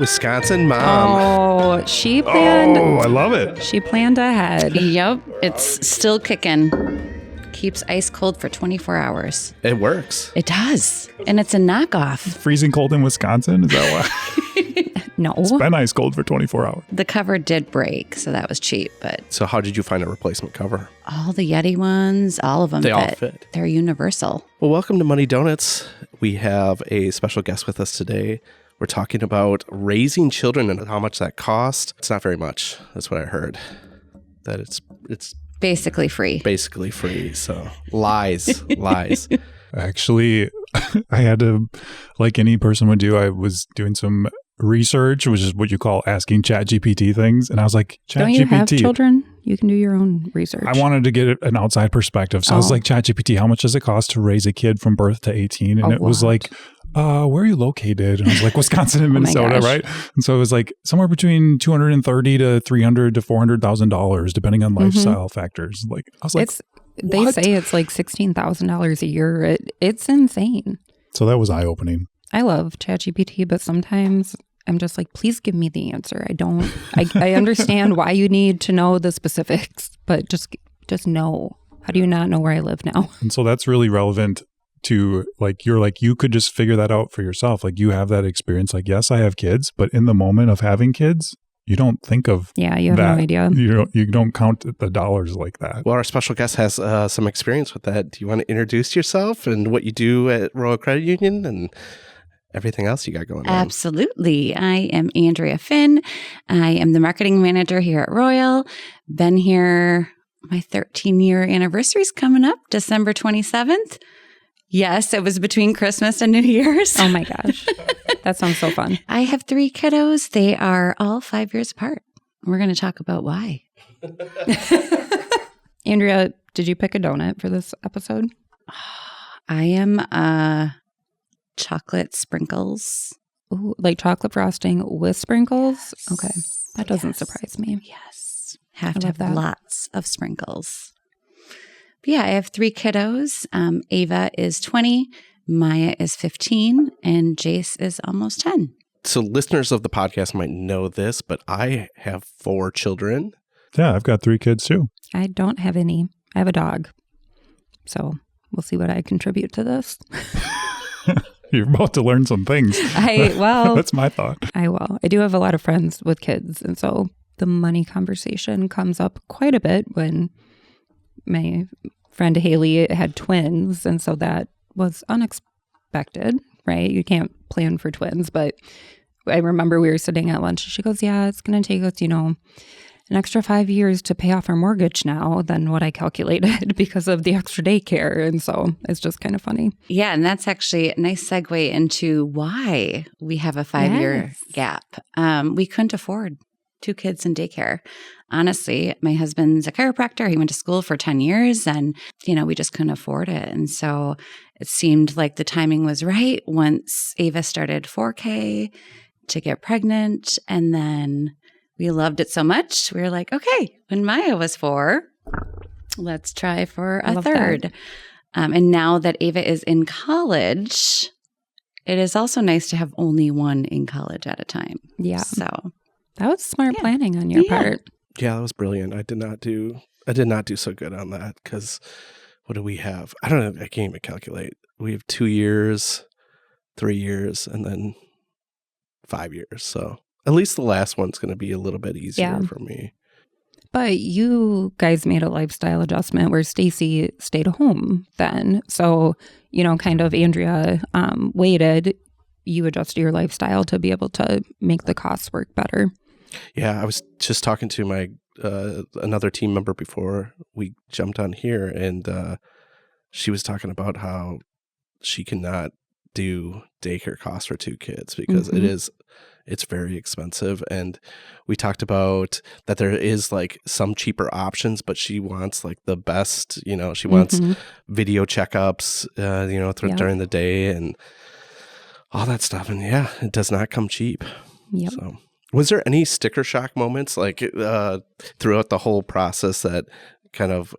Wisconsin mom. Oh, she planned. Oh, I love it. She planned ahead. Yep, it's still kicking. Keeps ice cold for 24 hours. It works. It does. And it's a knockoff. Freezing cold in Wisconsin? Is that why? No. It's been ice cold for 24 hours. The cover did break, so that was cheap. But So how did you find a replacement cover? all the Yeti ones, all of them, They all fit. They're universal. Well, welcome to Money Donuts. We have a special guest with us today. We're talking about raising children and how much that costs. It's not very much. That's what I heard. That it's Basically free. basically free. So lies. Actually, I had to, like any person would do, I was doing some research, which is what you call asking ChatGPT things. And I was like, ChatGPT. Don't you have children? You can do your own research. I wanted to get an outside perspective. So I was like, ChatGPT, how much does it cost to raise a kid from birth to 18? And it was like, where are you located? And I was like, Wisconsin and Minnesota, right? And so it was like somewhere between $230,000 to $300,000 to $400,000, depending on lifestyle factors. Like, I was like, they say it's like $16,000 a year. It's insane. So that was eye-opening. I love ChatGPT, but sometimes I'm just like, please give me the answer. I understand why you need to know the specifics, but just know. How do you not know where I live now? And so that's really relevant to you could just figure that out for yourself. Like you have that experience. Like, yes, I have kids, but in the moment of having kids, you don't think of you have that. No idea. You don't count the dollars like that. Well, our special guest has some experience with that. Do you want to introduce yourself and what you do at Royal Credit Union and everything else you got going on? Absolutely. I am Andrea Finn. I am the marketing manager here at Royal. Been here, my 13-year anniversary is coming up, December 27th. Yes, it was between Christmas and New Year's. Oh my gosh. That sounds so fun. I have 3 kiddos. They are all 5 years apart. We're going to talk about why. Andrea, did you pick a donut for this episode? I am chocolate sprinkles. Ooh, like chocolate frosting with sprinkles? Yes. Okay. That doesn't surprise me. Yes. Have to have lots of sprinkles. But yeah, I have 3 kiddos. Ava is 20, Maya is 15, and Jace is almost 10. So listeners of the podcast might know this, but I have 4 children. Yeah, I've got 3 kids too. I don't have any. I have a dog. So we'll see what I contribute to this. You're about to learn some things. That's my thought. I will. I do have a lot of friends with kids. And so the money conversation comes up quite a bit when my friend Haley had twins. And so that was unexpected, right? You can't plan for twins. But I remember we were sitting at lunch. She goes, yeah, it's going to take us, an extra 5 years to pay off our mortgage now than what I calculated because of the extra daycare. And so it's just kind of funny. Yeah. And that's actually a nice segue into why we have a 5-year gap. We couldn't afford 2 kids in daycare. Honestly, my husband's a chiropractor. He went to school for 10 years and, we just couldn't afford it. And so it seemed like the timing was right once Ava started 4K to get pregnant. And then we loved it so much. We were like, okay, when Maya was 4, let's try for a third. And now that Ava is in college, it is also nice to have only one in college at a time. Yeah. So that was smart planning on your part. Yeah, that was brilliant. I did not do so good on that because what do we have? I don't know. I can't even calculate. We have 2 years, 3 years, and then 5 years. So at least the last one's going to be a little bit easier for me. But you guys made a lifestyle adjustment where Stacy stayed home then. So, kind of Andrea waited. You adjusted your lifestyle to be able to make the costs work better. Yeah, I was just talking to my another team member before we jumped on here, and she was talking about how she cannot do daycare costs for 2 kids because it's very expensive. And we talked about that there is like some cheaper options, but she wants like the best, she wants video checkups, during the day and all that stuff. And yeah, it does not come cheap. Yep. So was there any sticker shock moments like throughout the whole process that kind of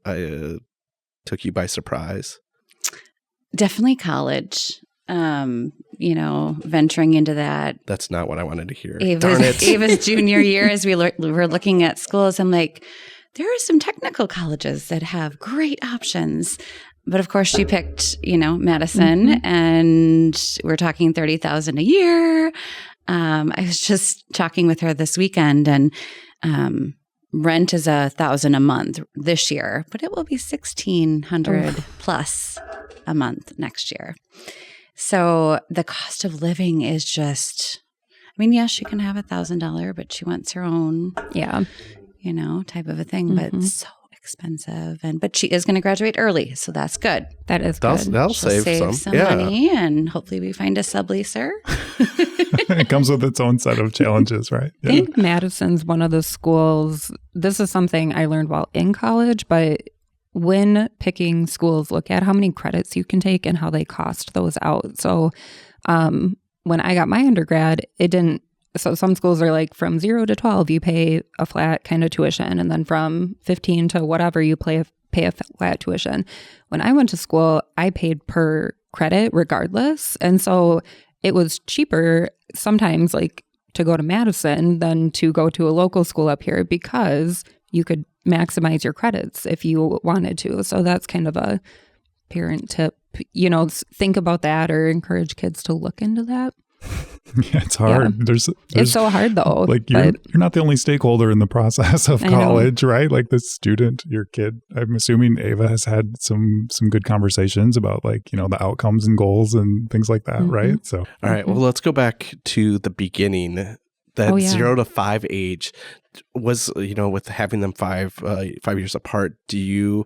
took you by surprise? Definitely college. venturing into that. That's not what I wanted to hear. Darn it. Ava's junior year, as we were looking at schools, I'm like, there are some technical colleges that have great options. But of course, she picked, Madison, and we're talking $30,000 a year. I was just talking with her this weekend, and rent is $1,000 a month this year, but it will be $1,600 plus a month next year. So the cost of living is just, yes, she can have $1,000, but she wants her own, type of a thing, but it's so expensive. But she is going to graduate early, so that's good. That is good. That'll save some money, and hopefully we find a subleaser. It comes with its own set of challenges, right? I think Madison's one of the schools. This is something I learned while in college, but when picking schools, look at how many credits you can take and how they cost those out. So when I got my undergrad, it didn't. So some schools are like from 0 to 12, you pay a flat kind of tuition. And then from 15 to whatever, you pay a flat tuition. When I went to school, I paid per credit regardless. And so it was cheaper sometimes like to go to Madison than to go to a local school up here because you could maximize your credits if you wanted to. So that's kind of a parent tip, think about that or encourage kids to look into that. Yeah, it's hard. Yeah. There's it's so hard though. Like you're not the only stakeholder in the process of college, right? Like the student, your kid. I'm assuming Ava has had some good conversations about like, the outcomes and goals and things like that, right? So all right, well, let's go back to the beginning. That 0 to 5 age was, with having them 5 years apart. Do you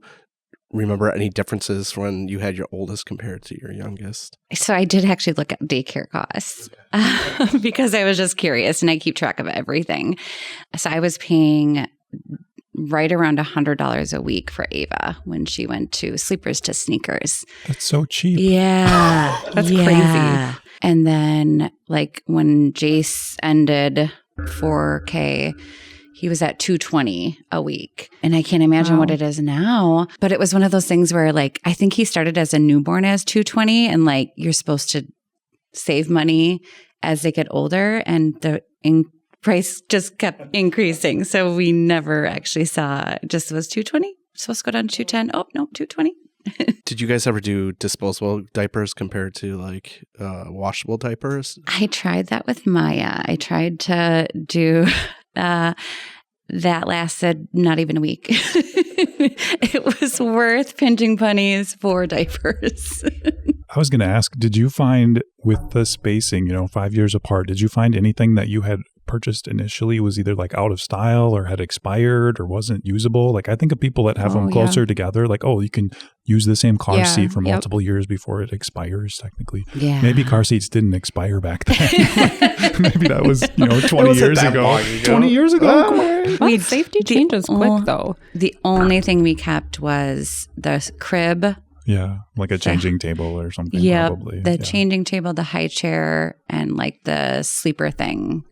remember any differences when you had your oldest compared to your youngest? So I did actually look at daycare costs because I was just curious, and I keep track of everything. So I was paying right around $100 a week for Ava when she went to sleepers to sneakers. That's so cheap. Yeah. That's crazy. And then like when Jace ended 4K, he was at $220 a week. And I can't imagine what it is now. But it was one of those things where like, I think he started as a newborn as $220, and like you're supposed to save money as they get older, and the price just kept increasing. So we never actually saw, just was $220. Supposed to go down to $210. Oh, no, $220. Did you guys ever do disposable diapers compared to like washable diapers? I tried that with Maya. I tried to do that lasted not even a week. It was worth pinching pennies for diapers. I was going to ask, did you find with the spacing, 5 years apart, did you find anything that you had purchased initially was either like out of style or had expired or wasn't usable? Like I think of people that have them closer together, like, you can use the same car seat for multiple years before it expires technically. Yeah. Maybe car seats didn't expire back then. Maybe that was, 20 years ago. 20 years ago. Safety changes quick though. The only thing we kept was the crib. Yeah, like a changing table or something probably. The changing table, the high chair, and like the sleeper thing.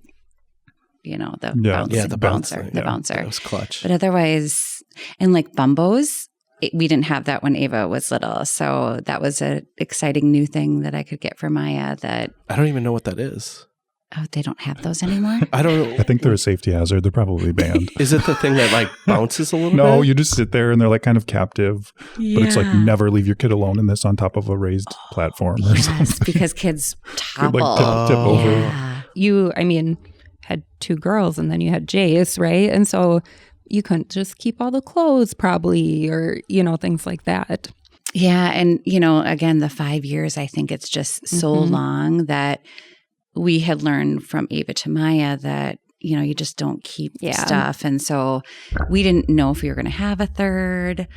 The bouncer. That was clutch. But otherwise, and like Bumbos, we didn't have that when Ava was little. So that was an exciting new thing that I could get for Maya that... I don't even know what that is. Oh, they don't have those anymore? I don't know. I think they're a safety hazard. They're probably banned. Is it the thing that like bounces a little bit? No, you just sit there and they're like kind of captive. Yeah. But it's like never leave your kid alone in this on top of a raised platform or something. Because kids topple. Like tip over. Yeah. You, had 2 girls and then you had Jace, right? And so you couldn't just keep all the clothes probably or, things like that. Yeah. And, again, the 5 years, I think it's just so long that we had learned from Ava to Maya that, you just don't keep stuff. And so we didn't know if we were going to have a third,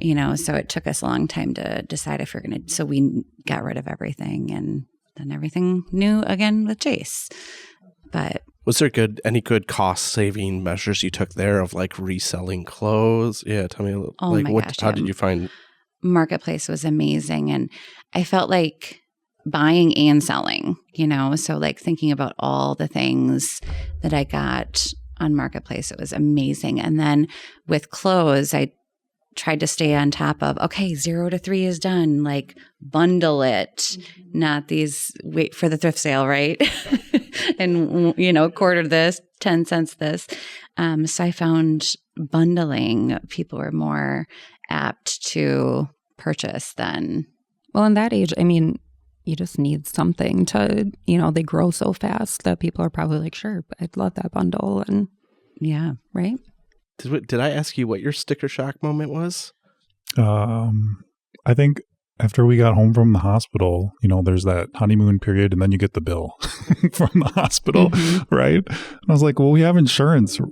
so it took us a long time to decide if we're going to. So we got rid of everything and then everything new again with Jace. But was there any good cost saving measures you took there of like reselling clothes? Yeah, tell me a little. How did you find? Marketplace was amazing, and I felt like buying and selling. So like thinking about all the things that I got on Marketplace, it was amazing. And then with clothes, I tried to stay on top of, okay, 0 to 3 is done, like bundle it, not these wait for the thrift sale, right? And, quarter this, 10 cents this. So I found bundling, people were more apt to purchase than. Well, in that age, I mean, you just need something to, they grow so fast that people are probably like, sure, I'd love that bundle. And yeah. Right. Did I ask you what your sticker shock moment was? I think after we got home from the hospital, there's that honeymoon period and then you get the bill from the hospital, right? And I was like, well, we have insurance. And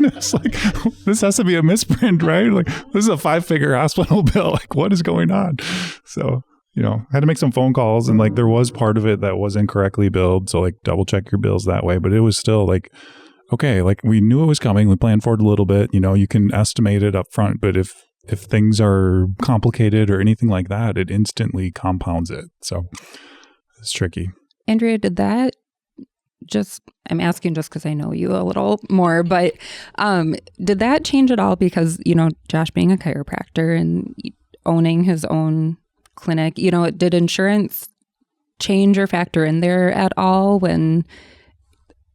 it's like, this has to be a misprint, right? Like, this is a 5-figure hospital bill. Like, what is going on? So, I had to make some phone calls, and like there was part of it that was incorrectly billed. So like double check your bills that way. But it was still like, okay, like we knew it was coming. We planned for it a little bit. You can estimate it up front. But if things are complicated or anything like that, it instantly compounds it. So it's tricky. Andrea, did that I'm asking just because I know you a little more, but did that change at all? Because, Josh being a chiropractor and owning his own clinic, did insurance change or factor in there at all when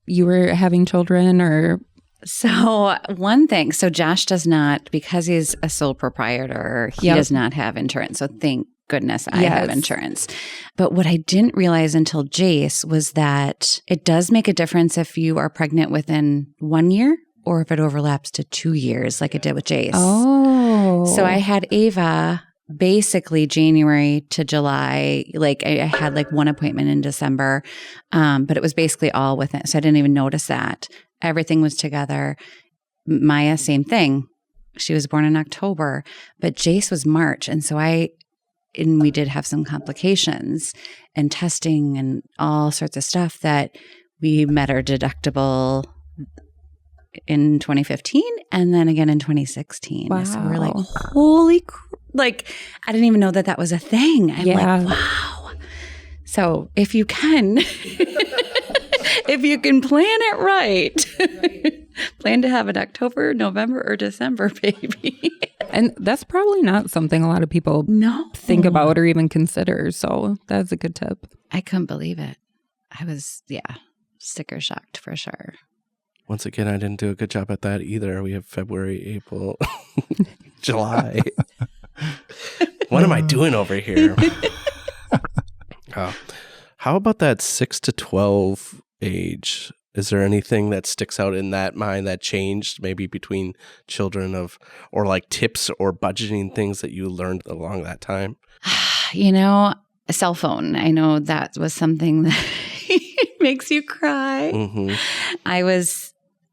you were having children? Or so one thing, Josh does not, because he's a sole proprietor, he does not have insurance. So thank goodness I have insurance. But what I didn't realize until Jace was that it does make a difference if you are pregnant within 1 year or if it overlaps to 2 years like it did with Jace. Oh. So I had Ava basically January to July. Like I had like one appointment in December, but it was basically all within. So I didn't even notice that. Everything was together. Maya, same thing. She was born in October, but Jace was March. And so we did have some complications and testing and all sorts of stuff that we met our deductible in 2015 and then again in 2016. Wow. So we're like, holy, I didn't even know that was a thing. I'm like, wow. So if you can, if you can plan it right, plan to have an October, November, or December baby. And that's probably not something a lot of people think about or even consider. So that's a good tip. I couldn't believe it. I was, sticker shocked for sure. Once again, I didn't do a good job at that either. We have February, April, July. What am I doing over here? How about that 6 to 12 age? Is there anything that sticks out in that mind that changed maybe between children or like tips or budgeting things that you learned along that time? A cell phone. I know that was something that makes you cry. Mm-hmm.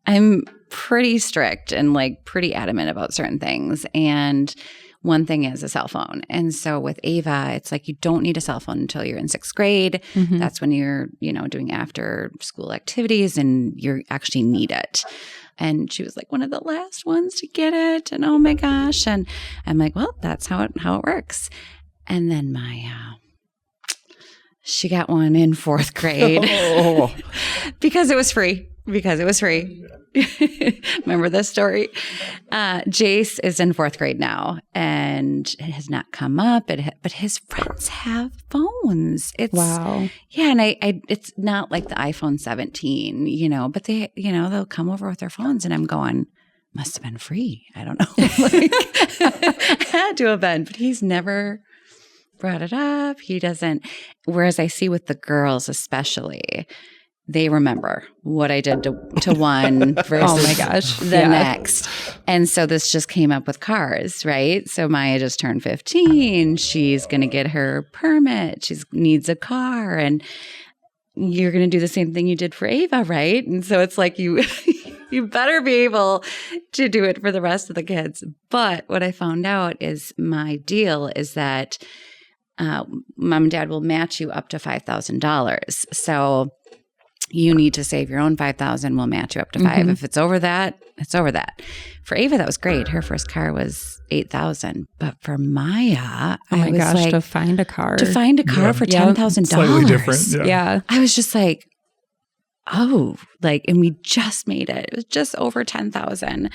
I'm pretty strict and like pretty adamant about certain things. And one thing is a cell phone. And so with Ava, it's like you don't need a cell phone until you're in 6th grade. Mm-hmm. That's when you're, doing after school activities and you actually need it. And she was like one of the last ones to get it. And oh my gosh. And I'm like, well, that's how it works. And then she got one in 4th grade because it was free. Remember this story? Jace is in 4th grade now and it has not come up, but his friends have phones. Wow. Yeah. And it's not like the iPhone 17, but they, they'll come over with their phones and I'm going, must have been free. I don't know. Had to have been, but he's never brought it up. He doesn't. Whereas I see with the girls, especially, they remember what I did to one versus the next. And so this just came up with cars, right? So Maya just turned 15. She's going to get her permit. She needs a car. And you're going to do the same thing you did for Ava, right? And so it's like you better be able to do it for the rest of the kids. But what I found out is my deal is that mom and dad will match you up to $5,000. So you need to save your own $5,000. We'll match you up to $5,000. Mm-hmm. If it's over that, it's over that. For Ava, that was great. Her first car was $8,000. But for Maya, to find a car for $10,000. Slightly different. Yeah. I was just like, and we just made it. It was just over 10,000.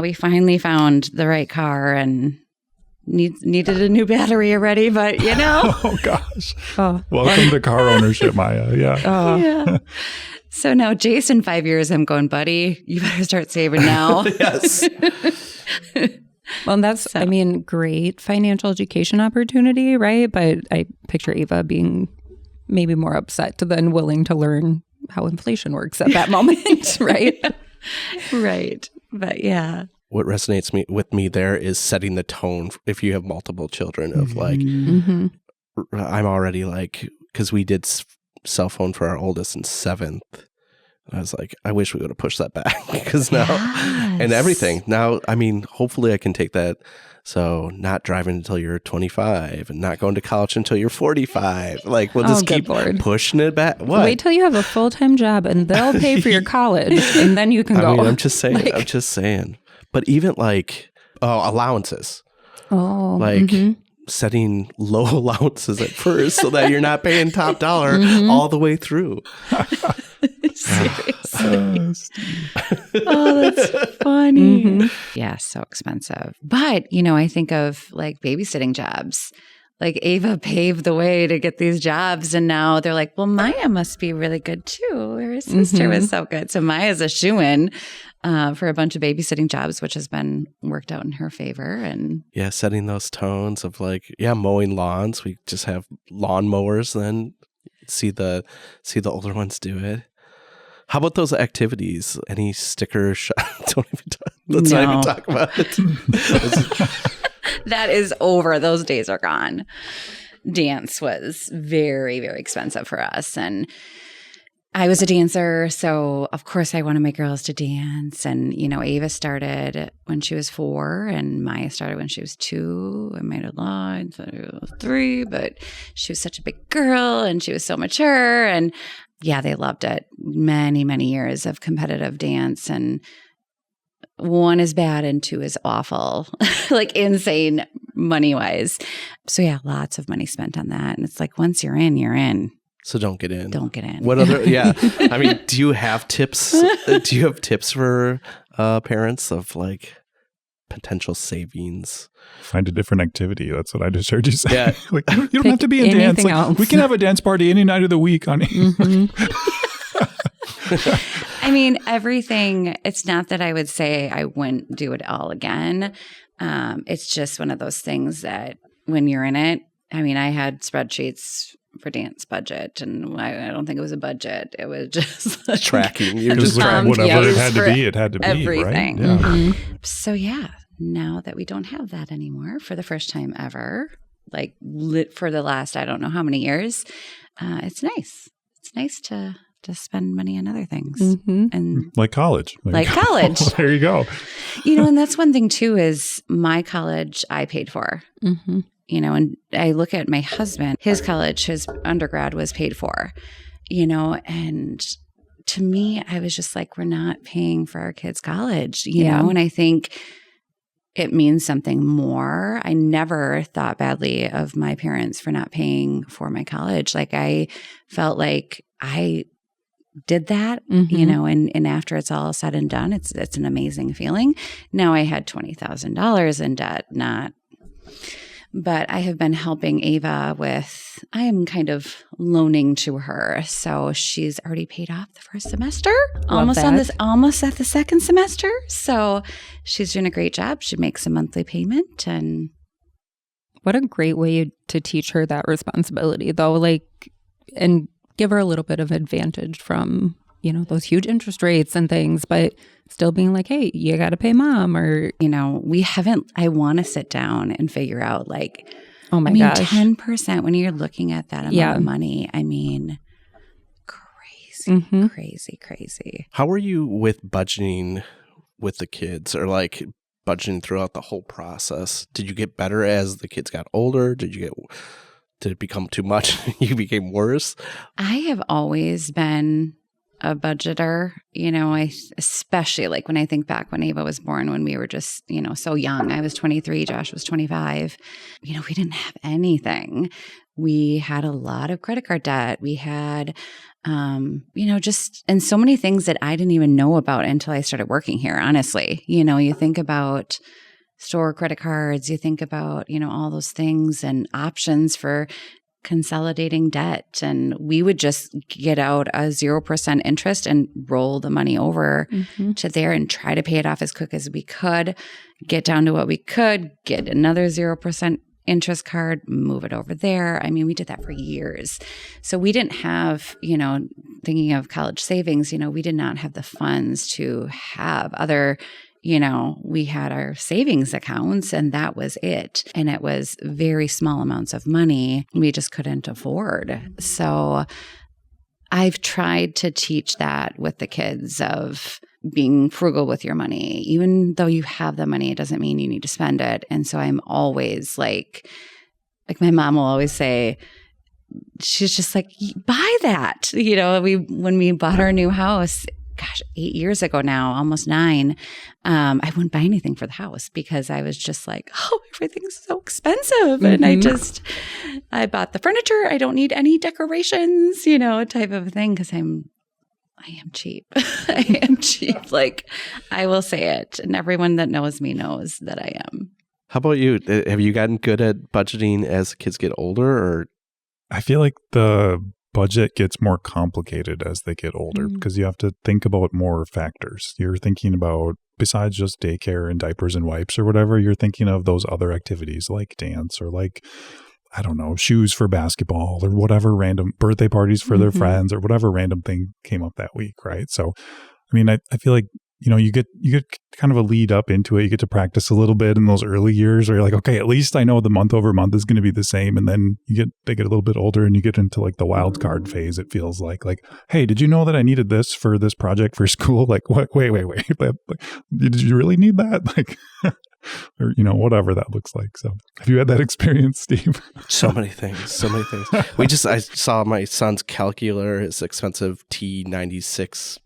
We finally found the right car and needed a new battery already, but Oh gosh. Welcome to car ownership, Maya. Yeah. Yeah. So now Jason, 5 years, I'm going, buddy, you better start saving now. Yes. Well, that's, great financial education opportunity, right? But I picture Ava being maybe more upset than willing to learn how inflation works at that moment, right? Right. But yeah. What resonates with me there is setting the tone if you have multiple children of like, I'm already like, because we did cell phone for our oldest in 7th. I was like, I wish we would have pushed that back because now, and everything. Now, hopefully I can take that. So not driving until you're 25 and not going to college until you're 45. Like, we'll just keep pushing it back. What? Wait till you have a full-time job and they'll pay for your college and then you can go. I'm just saying. But even like, allowances. Setting low allowances at first so that you're not paying top dollar all the way through. Seriously. That's funny. Yeah, so expensive. But, I think of like babysitting jobs. Like Ava paved the way to get these jobs. And now they're like, well, Maya must be really good too. Her sister was so good. So Maya's a shoo-in for a bunch of babysitting jobs, which has been worked out in her favor. And yeah, setting those tones of like, mowing lawns. We just have lawn mowers then. See the older ones do it. How about those activities? Any sticker let's not even talk about it. That is over. Those days are gone. Dance was very, very expensive for us. And I was a dancer, so of course I wanted my girls to dance. And, Ava started when she was 4 and Maya started when she was 2. I might have lied, so it was 3, but she was such a big girl and she was so mature. And yeah, they loved it. Many, many years of competitive dance. And 1 is bad and 2 is awful, like insane money-wise. So yeah, lots of money spent on that. And it's like, once you're in, you're in. So don't get in. Don't get in. What other, do you have tips? Do you have tips for parents of like potential savings? Find a different activity. That's what I just heard you say. Yeah. Like, you don't have to be in dance. Like, we can have a dance party any night of the week, honey. Everything, it's not that I would say I wouldn't do it all again. It's just one of those things that when you're in it, I had spreadsheets for dance budget, and I don't think it was a budget. It was just like, tracking. You're just tracking whatever it had to be. It had to be everything. Right? Yeah. So yeah, now that we don't have that anymore, for the first time ever, like for the last I don't know how many years, it's nice. It's nice to spend money on other things, and like college. College. There you go. And that's one thing too is my college I paid for. And I look at my husband, his college, his undergrad was paid for, and to me, I was just like, we're not paying for our kids' college, you know, and I think it means something more. I never thought badly of my parents for not paying for my college. Like I felt like I did that, and after it's all said and done, it's an amazing feeling. Now I had $20,000 in debt, but I have been helping Ava with, I'm kind of loaning to her. So she's already paid off the first semester, almost at the second semester. So she's doing a great job. She makes a monthly payment. And what a great way to teach her that responsibility though, and give her a little bit of advantage from, those huge interest rates and things, but still being like, hey, you got to pay mom, or, I want to sit down and figure out oh my gosh, 10% when you're looking at that amount of money. Crazy. How are you with budgeting with the kids, or budgeting throughout the whole process? Did you get better as the kids got older? Did it become too much? You became worse? I have always been a budgeter, especially when I think back when Ava was born, when we were just, so young. I was 23, Josh was 25. We didn't have anything. We had a lot of credit card debt. We had just and so many things that I didn't even know about until I started working here, honestly. You think about store credit cards, you think about, all those things and options for consolidating debt. And we would just get out a 0% interest and roll the money over to there and try to pay it off as quick as we could, get down to what we could, get another 0% interest card, move it over there. I mean, we did that for years. So we didn't have, thinking of college savings, we did not have the funds to have other, we had our savings accounts and that was it. And it was very small amounts of money we just couldn't afford. So I've tried to teach that with the kids of being frugal with your money. Even though you have the money, it doesn't mean you need to spend it. And so I'm always like my mom will always say, she's just like, buy that. When we bought our new house, 8 years ago now, almost 9, I wouldn't buy anything for the house because I was just like, oh, everything's so expensive. And I bought the furniture. I don't need any decorations, type of thing because I am cheap. I am cheap. Like, I will say it. And everyone that knows me knows that I am. How about you? Have you gotten good at budgeting as kids get older? Or I feel like the budget gets more complicated as they get older because you have to think about more factors. You're thinking about, besides just daycare and diapers and wipes or whatever, you're thinking of those other activities like dance or like, I don't know, shoes for basketball or whatever random birthday parties for their friends or whatever random thing came up that week, right? So, I mean, I feel like, you get kind of a lead up into it. You get to practice a little bit in those early years where you're like, okay, at least I know the month over month is going to be the same. And then they get a little bit older and you get into like the wild card phase. It feels like, hey, did you know that I needed this for this project for school? Like, what? Wait. Did you really need that? Like, or, whatever that looks like. So have you had that experience, Steve? So many things. I saw my son's calculator, his expensive T96,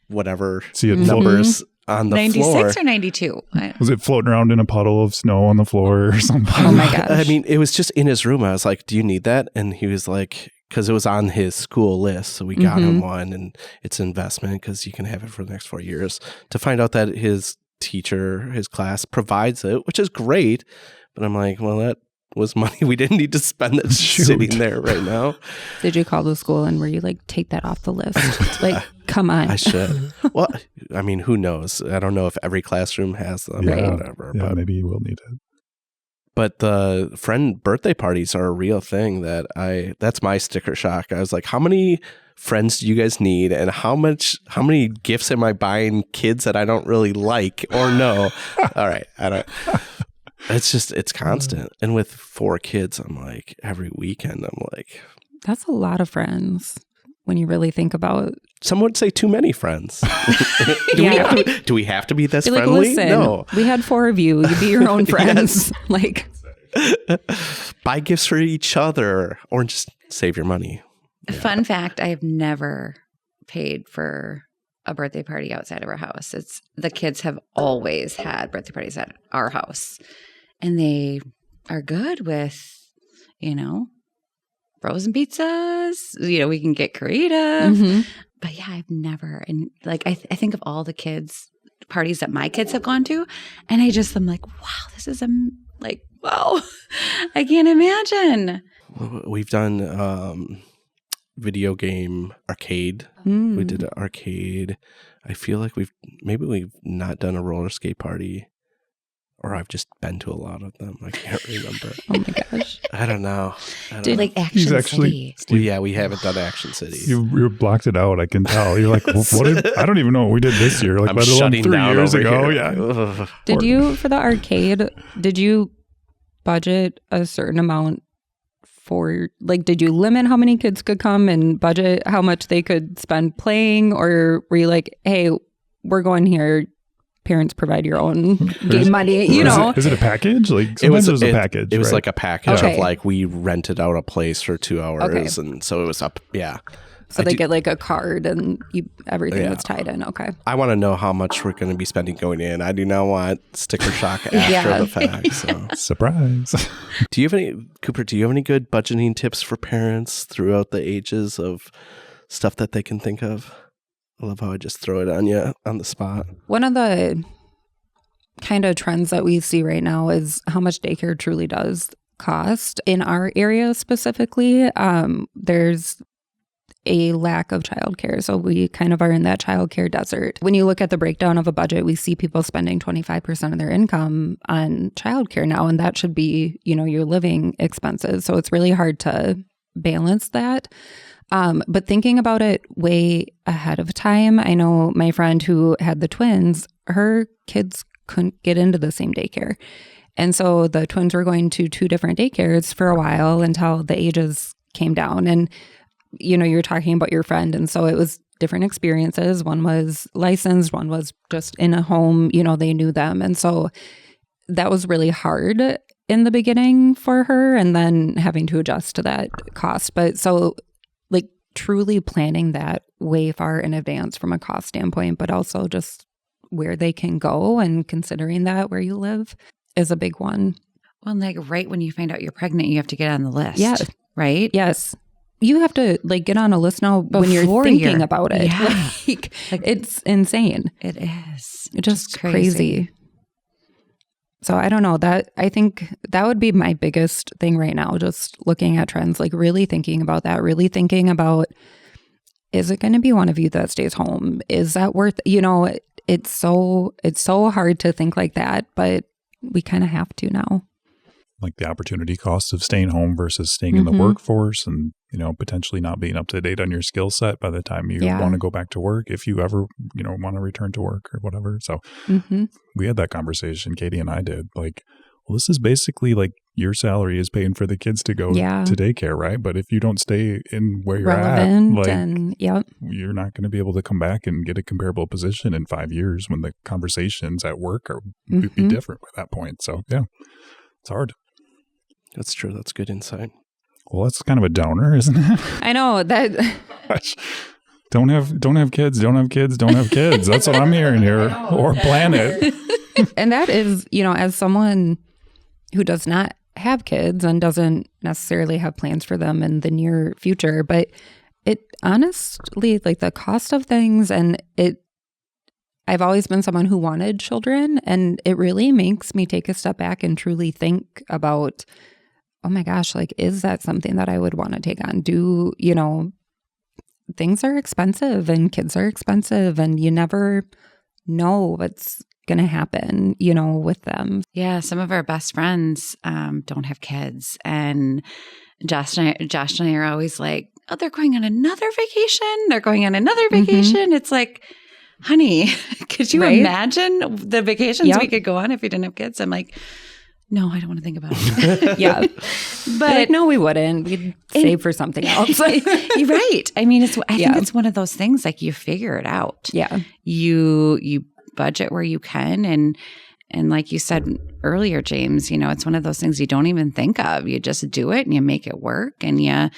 whatever numbers on the 96 floor. 96 or 92? Was it floating around in a puddle of snow on the floor or something? Oh my gosh. I mean, it was just in his room. I was like, do you need that? And he was like, because it was on his school list. So we got him one and it's an investment because you can have it for the next 4 years. To find out that his teacher, his class provides it, which is great. But I'm like, well, that was money we didn't need to spend it sitting there right now. Did you call the school and were you like, take that off the list? Like, come on. I should. Well, I mean, who knows? I don't know if every classroom has them or whatever. Yeah, but maybe you will need it. But the friend birthday parties are a real thing that's my sticker shock. I was like, how many friends do you guys need? And how many gifts am I buying kids that I don't really like or know? All right. It's constant. And with 4 kids, I'm like, every weekend, I'm like. That's a lot of friends when you really think about. Some would say too many friends. Do we have to be this like, friendly? Listen, no. We had 4 of you. You be your own friends. Like, buy gifts for each other or just save your money. Yeah. Fun fact, I have never paid for a birthday party outside of our house. The kids have always had birthday parties at our house. And they are good with, frozen pizzas. We can get creative. But yeah, I've never. And like, I think of all the kids' parties that my kids have gone to. And I'm like, wow, this is wow, I can't imagine. We've done video game arcade. We did an arcade. I feel like we've not done a roller skate party. Or I've just been to a lot of them. I can't remember. Oh my gosh. I don't know. Like Action City. We haven't done Action City. You blocked it out. I can tell. You're like, well, I don't even know what we did this year. Like, I'm shutting 3 down years over ago. here. Yeah. Did you, for the arcade, did you budget a certain amount for, like, did you limit how many kids could come and budget how much they could spend playing? Or were you like, hey, we're going here. Parents provide your own game money, Is it a package? Like sometimes it was a package. It was right? like a package of like we rented out a place for 2 hours, and so it was up. Yeah. So they get like a card and everything was tied in. Okay. I want to know how much we're going to be spending going in. I do not want sticker shock after the fact. So. Surprise. Do you have any good budgeting tips for parents throughout the ages of stuff that they can think of? I love how I just throw it on you on the spot. One of the kind of trends that we see right now is how much daycare truly does cost. In our area specifically, there's a lack of childcare. So we kind of are in that childcare desert. When you look at the breakdown of a budget, we see people spending 25% of their income on childcare now, and that should be, your living expenses. So it's really hard to balance that. But thinking about it way ahead of time, I know my friend who had the twins, her kids couldn't get into the same daycare. And so the twins were going to 2 different daycares for a while until the ages came down. And you're talking about your friend. And so it was different experiences. One was licensed, one was just in a home, they knew them. And so that was really hard in the beginning for her, and then having to adjust to that cost. But so like truly planning that way far in advance from a cost standpoint, but also just where they can go and considering that where you live is a big one. Well, like right when you find out you're pregnant, you have to get on the list. Yeah. Right? Yes. You have to get on a list now when you're thinking about it. Yeah. Like, it's insane. It is. It's just crazy. So I don't know, that I think that would be my biggest thing right now, just looking at trends, like really thinking about that, really thinking about, is it going to be one of you that stays home? Is that worth, it's so hard to think like that, but we kind of have to now. Like the opportunity cost of staying home versus staying in the workforce, and potentially not being up to date on your skill set by the time you want to go back to work, if you ever want to return to work or whatever. So we had that conversation, Katie and I did, like, well, this is basically like your salary is paying for the kids to go to daycare, right? But if you don't stay in where you're relevant at, and you're not going to be able to come back and get a comparable position in 5 years when the conversations at work would be different by that point. So yeah, it's hard. That's true. That's good insight. Well, that's kind of a downer, isn't it? I know that. Don't have kids. That's what I'm hearing here. Or plan it. And that is, as someone who does not have kids and doesn't necessarily have plans for them in the near future, but it honestly, like the cost of things, and I've always been someone who wanted children, and it really makes me take a step back and truly think about, oh my gosh, like, is that something that I would want to take on? Things are expensive and kids are expensive, and you never know what's going to happen, with them. Yeah. Some of our best friends don't have kids. And Josh and I are always like, oh, they're going on another vacation. It's like, honey, could you imagine the vacations we could go on if we didn't have kids? I'm like, no, I don't want to think about it. Yeah. But no, we wouldn't. We'd save for something else. You're right. I mean, I think it's one of those things, like, you figure it out. Yeah. You budget where you can. And like you said earlier, James, it's one of those things you don't even think of. You just do it and you make it work, and you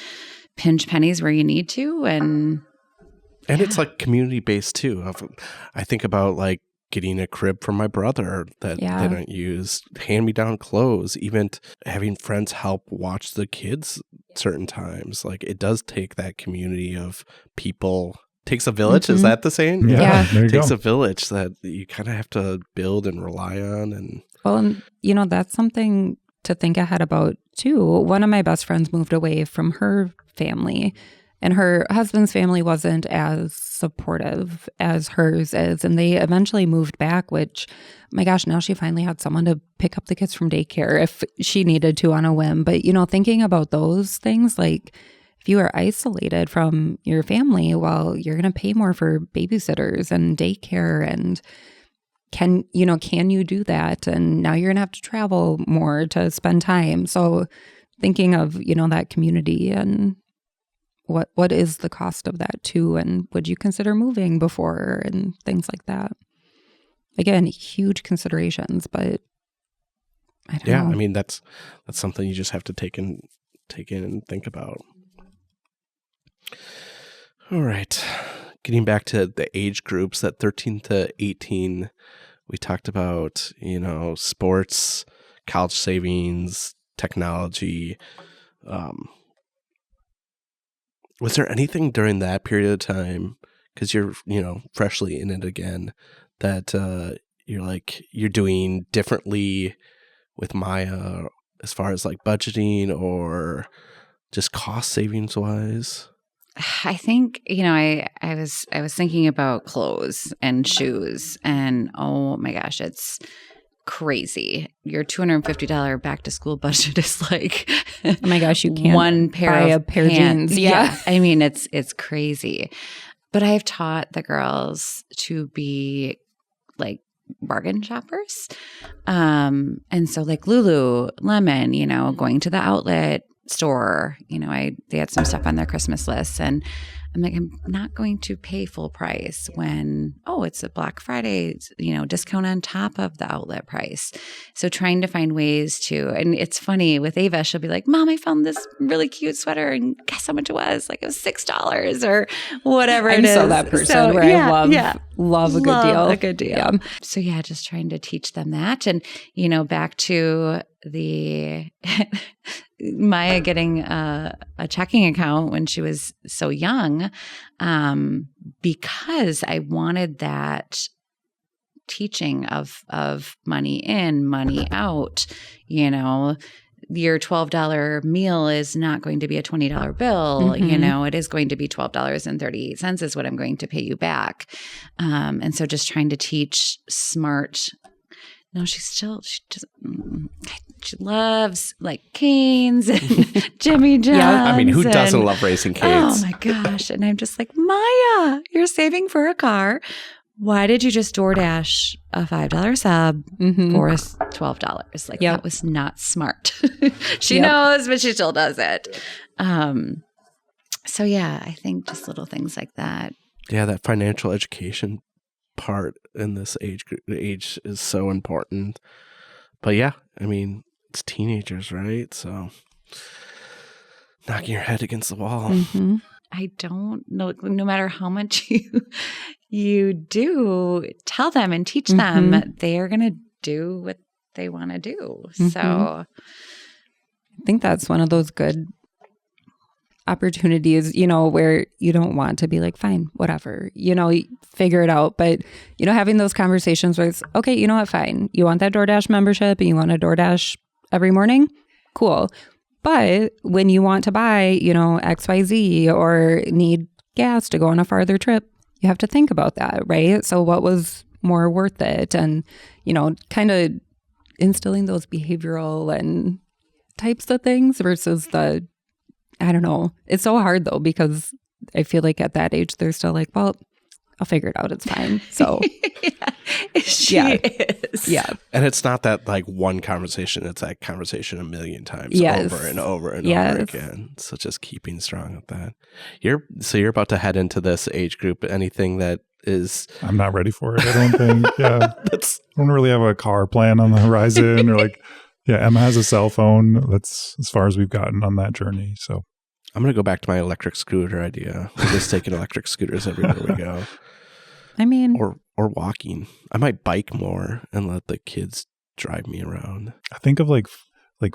pinch pennies where you need to. And it's like community based too. I think about like getting a crib for my brother that they don't use, hand-me-down clothes, even having friends help watch the kids certain times. Like, it does take that community of people. Takes a village. Is that the saying? Yeah. There you takes go. a village that you kind of have to build and rely on. And that's something to think ahead about too. One of my best friends moved away from her family, and her husband's family wasn't as supportive as hers is. And they eventually moved back, which, my gosh, now she finally had someone to pick up the kids from daycare if she needed to on a whim. But, thinking about those things, like, if you are isolated from your family, well, you're going to pay more for babysitters and daycare. And can you do that? And now you're going to have to travel more to spend time. So thinking of, that community and what is the cost of that too? And would you consider moving before and things like that? Again, huge considerations, but I don't know. I mean, that's something you just have to take in and think about. All right. Getting back to the age groups, that 13 to 18, we talked about, sports, college savings, technology. Was there anything during that period of time, because you're, freshly in it again, that you're doing differently with Maya as far as like budgeting or just cost savings wise? I think, I was thinking about clothes and shoes, and oh my gosh, it's crazy. Your $250 back to school budget is like, oh my gosh, you can't one pair buy of a pair of jeans. Yeah. I mean, it's crazy. But I've taught the girls to be like bargain shoppers. And so like Lululemon, going to the outlet store, they had some stuff on their Christmas list, and I'm like, I'm not going to pay full price when, it's a Black Friday, discount on top of the outlet price. So trying to find ways to, and it's funny with Ava, she'll be like, Mom, I found this really cute sweater, and guess how much it was? Like it was $6 or whatever it is. I'm so that person where I love a good deal. A good deal. Yeah. So yeah, just trying to teach them that. And, back to the Maya getting a checking account when she was so young, because I wanted that teaching of money in, money out. Your $12 meal is not going to be a $20 bill. It is going to be $12.38 is what I'm going to pay you back. And so just trying to teach smart. No, she loves like canes and Jimmy John's. Yeah, I mean, who doesn't love Raising Canes? Oh my gosh. And I'm just like, Maya, you're saving for a car. Why did you just DoorDash a $5 sub for $12? Like that was not smart. She knows, but she still does it. So yeah, I think just little things like that. Yeah, that financial education part in this age is so important. But yeah, I mean, it's teenagers, right? So knocking your head against the wall. I don't know, no matter how much you do tell them and teach them, they are going to do what they want to do. So I think that's one of those good opportunities, where you don't want to be like, fine, whatever, figure it out. But, having those conversations where it's, okay, you know what, fine. You want that DoorDash membership and you want to DoorDash every morning? Cool. But when you want to buy, XYZ or need gas to go on a farther trip, you have to think about that, right? So what was more worth it? And, kind of instilling those behavioral and types of things versus I don't know. It's so hard though, because I feel like at that age, they're still like, well, I'll figure it out. It's fine. So she is. Yeah. And it's not that like one conversation. It's that conversation a million times over and over and over again. So just keeping strong with that. You're about to head into this age group. Anything that is... I'm not ready for it, I don't think. Yeah. I don't really have a car plan on the horizon or like... Yeah, Emma has a cell phone. That's as far as we've gotten on that journey. So I'm going to go back to my electric scooter idea. We're just taking electric scooters everywhere we go. I mean... Or walking. I might bike more and let the kids drive me around. I think of like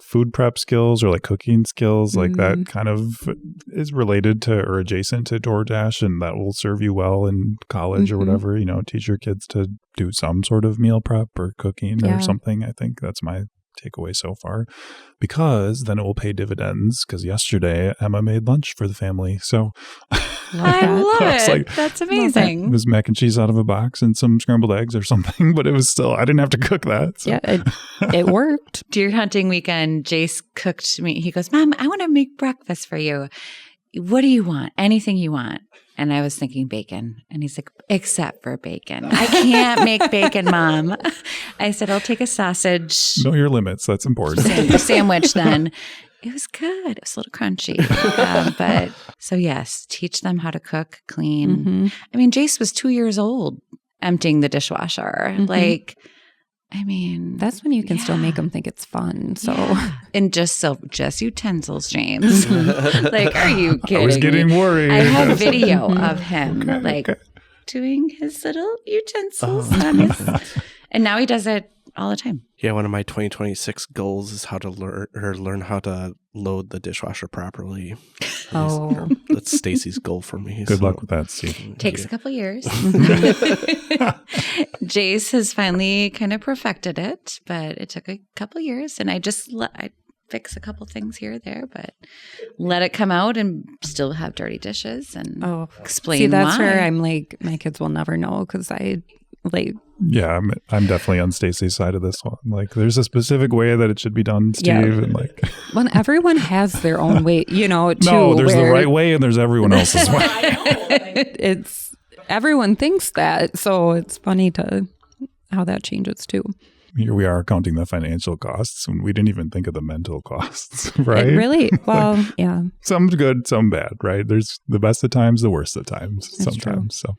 food prep skills or like cooking skills, like that kind of is related to or adjacent to DoorDash, and that will serve you well in college or whatever. Teach your kids to do some sort of meal prep or cooking or something. I think that's my takeaway so far, because then it will pay dividends, because yesterday Emma made lunch for the family. So I love it. Like, that's amazing. It was mac and cheese out of a box and some scrambled eggs or something, but it was still, I didn't have to cook that. So. Yeah, it worked. Deer hunting weekend, Jace cooked me. He goes, Mom, I want to make breakfast for you. What do you want? Anything you want. And I was thinking bacon. And he's like, except for bacon. I can't make bacon, Mom. I said, I'll take a sausage. Know your limits. That's important. Sandwich then. It was good. It was a little crunchy. But so yes, teach them how to cook, clean. I mean, Jace was 2 years old emptying the dishwasher. Like, I mean, that's when you can still make them think it's fun. So, and just utensils, James. Like, are you kidding? I was getting worried. I have video of him doing his little utensils on his, and now he does it all the time. Yeah, one of my 2026 goals is how to learn how to load the dishwasher properly. Oh, that's Stacy's goal for me. Good luck with that, Steve. Takes a couple years. Jace has finally kind of perfected it, but it took a couple years, and I fix a couple things here or there, but let it come out and still have dirty dishes and explain see, that's why. where I'm like, my kids will never know because I like. Yeah, I'm definitely on Stacy's side of this one. Like, there's a specific way that it should be done, Steve, and like. Well, everyone has their own way, too. No, there's the right way and there's everyone else's way. It's everyone thinks that, so it's funny to how that changes too. Here we are counting the financial costs when we didn't even think of the mental costs, right? It really, well, yeah. Some good, some bad, right? There's the best of times, the worst of times sometimes. So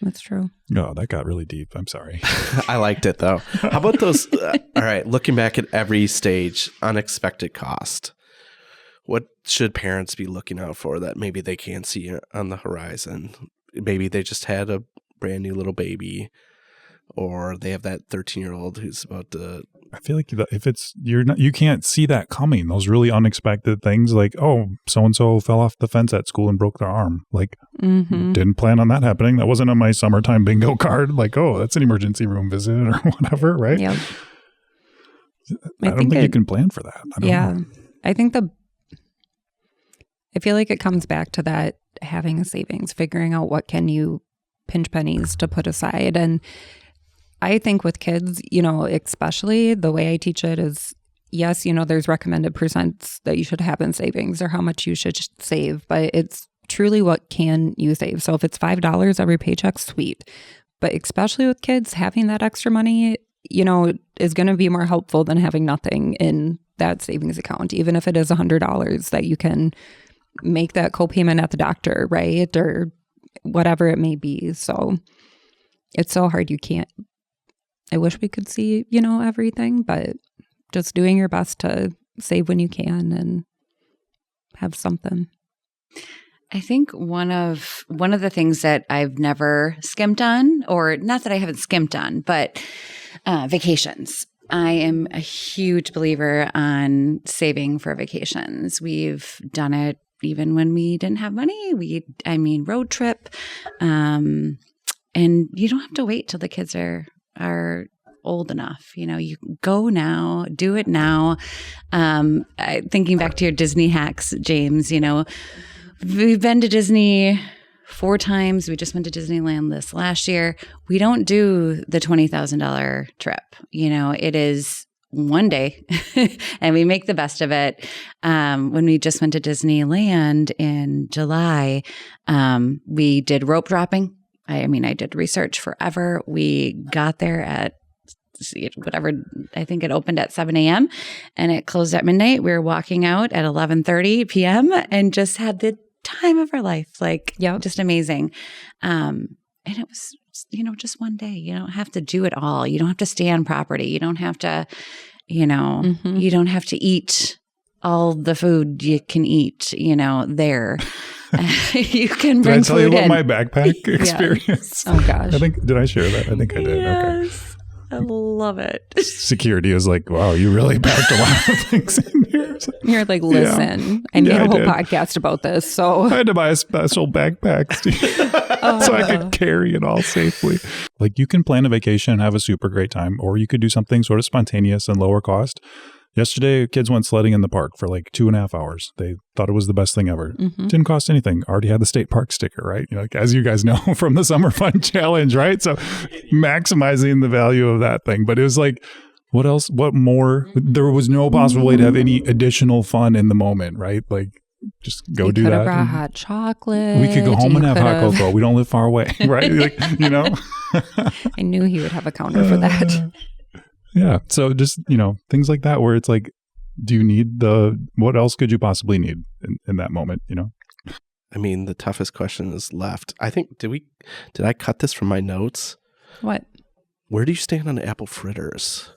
that's true. Oh, that got really deep. I'm sorry. I liked it though. How about those? All right, looking back at every stage, unexpected cost. What should parents be looking out for that maybe they can't see on the horizon? Maybe they just had a brand new little baby, or they have that 13-year-old who's about to. I feel like if it's you can't see that coming. Those really unexpected things, like so and so fell off the fence at school and broke their arm. Like didn't plan on that happening. That wasn't on my summertime bingo card. Like that's an emergency room visit or whatever, right? Yep. I don't think you can plan for that. I don't know. I think I feel like it comes back to that having a savings, figuring out what can you pinch pennies to put aside. And I think with kids, especially the way I teach it is, yes, there's recommended percents that you should have in savings or how much you should save, but it's truly what can you save. So if it's $5 every paycheck, sweet. But especially with kids, having that extra money, is going to be more helpful than having nothing in that savings account, even if it is $100 that you can make that copayment at the doctor, right? Or whatever it may be. So it's so hard. I wish we could see, everything, but just doing your best to save when you can and have something. I think one of the things that I've never skimped on, or not that I haven't skimped on, but vacations. I am a huge believer on saving for vacations. We've done it even when we didn't have money. Road trip. And you don't have to wait till the kids are old enough. You go now, do it now. Thinking back to your Disney hacks, James, we've been to Disney 4 times. We just went to Disneyland this last year. We don't do the $20,000 trip. It is one day and we make the best of it. When we just went to Disneyland in July, we did rope dropping. I did research forever. We got there at whatever, I think it opened at 7 a.m. and it closed at midnight. We were walking out at 11:30 p.m. and just had the time of our life. Just amazing. And it was, just one day. You don't have to do it all. You don't have to stay on property. You don't have to, you don't have to eat all the food you can eat, there. You can bring food in. Did I tell you about my backpack experience? Oh, gosh. Did I share that? I think I did. Yes. Okay. I love it. Security was like, wow, you really packed a lot of things in here. You're like, listen, I made a whole podcast about this. So I had to buy a special backpack so I could carry it all safely. Like, you can plan a vacation and have a super great time, or you could do something sort of spontaneous and lower cost. Yesterday, kids went sledding in the park for like 2.5 hours. They thought it was the best thing ever. Didn't cost anything. Already had the state park sticker, right? As you guys know from the Summer Fun Challenge, right? So maximizing the value of that thing. But it was like, what else? What more? There was no possible way to have any additional fun in the moment, right? Like, just go do that. You could have brought hot chocolate. We could go home and have hot cocoa. We don't live far away, right? I knew he would have a counter for that. Yeah. So just, things like that where it's like, do you need what else could you possibly need in that moment, The toughest question is left. I think, did I cut this from my notes? What? Where do you stand on apple fritters?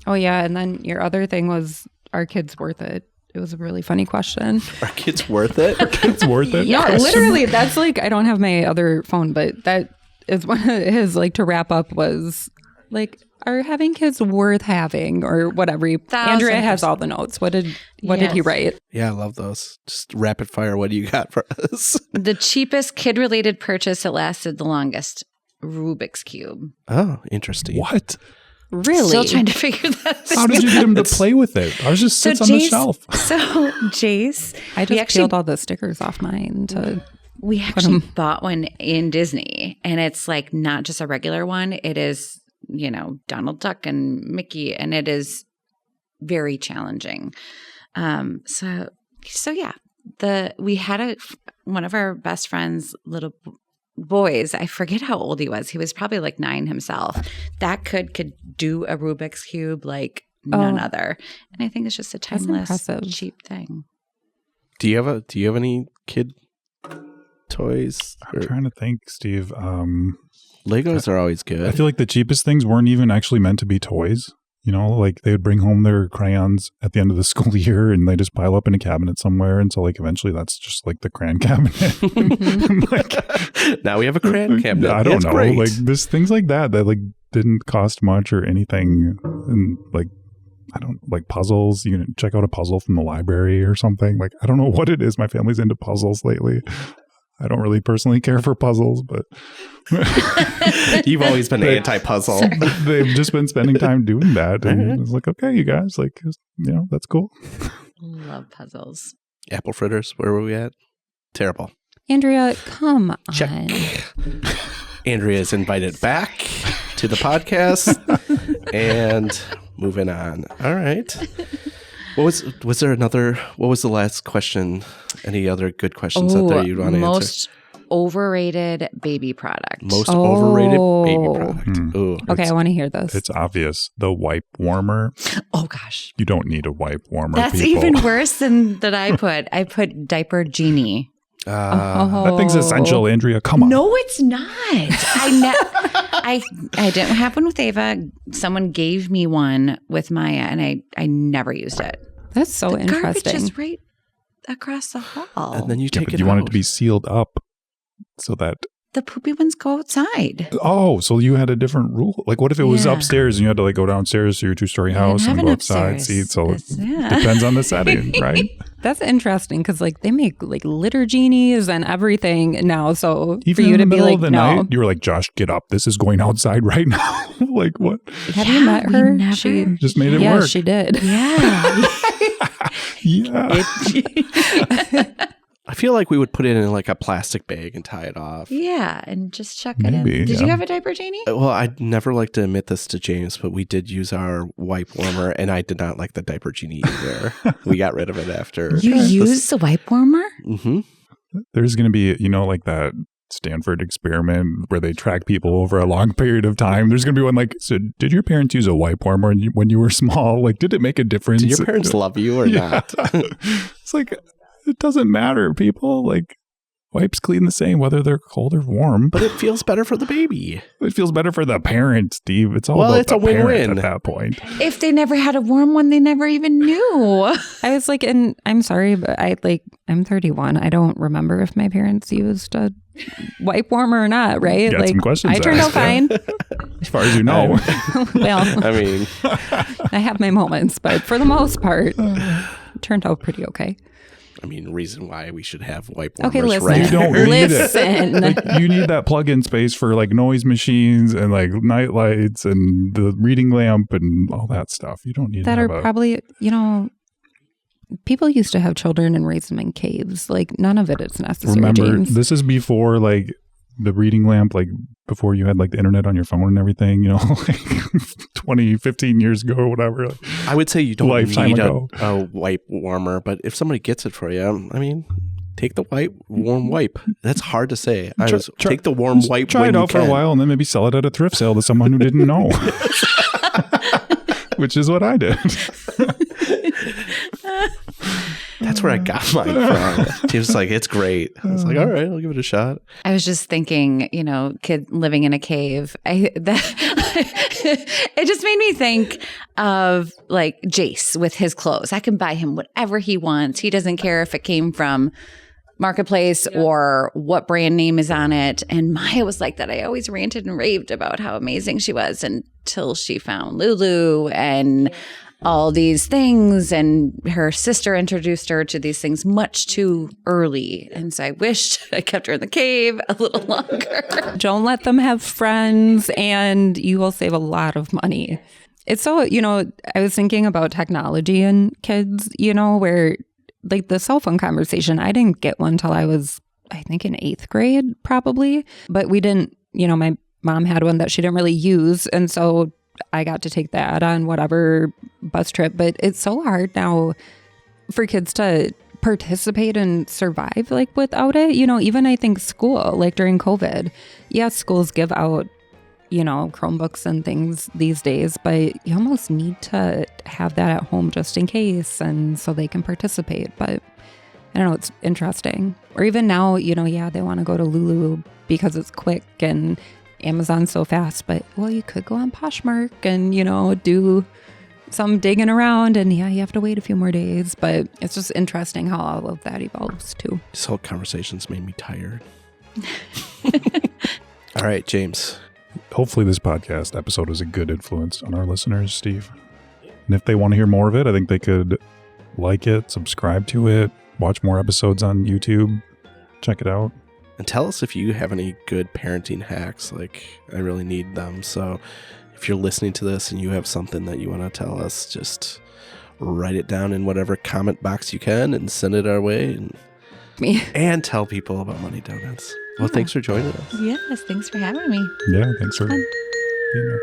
Oh, yeah. And then your other thing was, are kids worth it? It was a really funny question. Are kids worth it? Are kids worth it? Yeah, literally. That's like, I don't have my other phone, but that is one of his, to wrap up was like, Are having kids worth having or whatever? Andrea has all the notes. What did he write? Yeah, I love those. Just rapid fire. What do you got for us? The cheapest kid-related purchase that lasted the longest, Rubik's Cube. Oh, interesting. What? Really? Still trying to figure that out. How did you get him to play with it? I was just sits on the shelf. So Jace, I just peeled all the stickers off mine to. We actually bought one in Disney, and it's like not just a regular one. It is, Donald Duck and Mickey, and it is very challenging. So yeah, we had one of our best friends' little boys. I forget how old he was. He was probably like 9 himself. That could do a Rubik's Cube like none other, and I think it's just a timeless, cheap thing. Do you have any kid toys? I'm trying to think, Steve. Legos are always good. I feel like the cheapest things weren't even actually meant to be toys. Like they would bring home their crayons at the end of the school year and they just pile up in a cabinet somewhere. And so like eventually that's just like the crayon cabinet. Now we have a crayon cabinet. I don't know. Great. Like this things like that like didn't cost much or anything. And like I don't like puzzles. You can check out a puzzle from the library or something. Like I don't know what it is. My family's into puzzles lately. I don't really personally care for puzzles, but you've always been anti-puzzle. They've just been spending time doing that, and I was like, okay, you guys, like, that's cool. Love puzzles. Apple fritters. Where were we at? Terrible. Andrea, come Check. on. Andrea's invited back to the podcast, and moving on. All right. Was there another? What was the last question? Any other good questions out there you'd want to answer? Most overrated baby product. Most overrated baby product. Ooh. Okay, I want to hear this. It's obvious. The wipe warmer. Oh gosh, you don't need a wipe warmer. That's people. even worse than that. I put diaper genie. That thing's essential, Andrea. Come on. No, it's not. I didn't happen with Ava. Someone gave me one with Maya, and I never used it. That's so interesting. Garbage is right across the hall. And then you take it you out. want it to be sealed up so that the poopy ones go outside. Oh, so you had a different rule. Like what if it was upstairs and you had to like go downstairs to your 2-story house and go outside? See, so it depends on the setting, right? That's interesting because like they make like litter genies and everything now. So even for you in to the be middle like, of the night, you were like, Josh, get up. This is going outside right now. Like what? Have you met her? She just made it work. Yeah, she did. Yeah. Yeah. I feel like we would put it in like a plastic bag and tie it off. Yeah, and just chuck it in. Did you have a diaper genie? Well, I'd never like to admit this to James, but we did use our wipe warmer, and I did not like the diaper genie either. We got rid of it after. You used the wipe warmer? Mm-hmm. There's going to be, like that Stanford experiment where they track people over a long period of time. There's going to be one like, so did your parents use a wipe warmer when you were small? Like, did it make a difference? Did your parents love you or not? It's like, it doesn't matter, people. Like, wipes clean the same whether they're cold or warm. But it feels better for the baby. It feels better for the parent, Steve. It's all about it's the a win-win parent at that point. If they never had a warm one, they never even knew. I was like, and I'm sorry, but I'm 31. I don't remember if my parents used a wipe warmer or not, right? Got some questions I turned out fine. As far as you know. Well, I mean, I have my moments, but for the most part, it turned out pretty okay. I mean, reason why we should have wipe warmers. Okay, listen. Right? You don't need Listen. it. Like, you need that plug-in space for like noise machines and like night lights and the reading lamp and all that stuff. You don't need that. Are probably, people used to have children and raise them in caves. Like none of it is necessary. Remember, James. this is before like the reading lamp, like before you had like the internet on your phone and everything, like 20, 15 years ago or whatever. Like, I would say you don't need ago. a wipe warmer, but if somebody gets it for you, I mean, take the warm wipe. That's hard to say. Take the warm wipe. Try it out for a while and then maybe sell it at a thrift sale to someone who didn't know. Which is what I did. That's where I got mine from. He was like, it's great. I was like, all right, I'll give it a shot. I was just thinking, kid living in a cave. It just made me think of like Jace with his clothes. I can buy him whatever he wants. He doesn't care if it came from marketplace or what brand name is on it. And Maya was like that. I always ranted and raved about how amazing she was until she found Lulu and all these things. And her sister introduced her to these things much too early. And so I wished I kept her in the cave a little longer. Don't let them have friends and you will save a lot of money. It's so, I was thinking about technology and kids, where like the cell phone conversation, I didn't get one till I was, I think, in 8th grade, probably. But we didn't, my mom had one that she didn't really use. And so I got to take that on whatever bus trip. But it's so hard now for kids to participate and survive like without it. Even I think school, like during COVID, yes, schools give out, Chromebooks and things these days, but you almost need to have that at home just in case and so they can participate. But I don't know, it's interesting. Or even now, they want to go to Lulu because it's quick and Amazon's so fast, but you could go on Poshmark and, do some digging around and you have to wait a few more days, but it's just interesting how all of that evolves too. This whole conversation's made me tired. All right, James. Hopefully this podcast episode is a good influence on our listeners, Steve. And if they want to hear more of it, I think they could like it, subscribe to it, watch more episodes on YouTube, check it out. And tell us if you have any good parenting hacks. Like, I really need them. So if you're listening to this and you have something that you want to tell us, just write it down in whatever comment box you can and send it our way. And tell people about Money Donuts. Well, thanks for joining us. Yes, thanks for having me. Yeah, thanks for being here.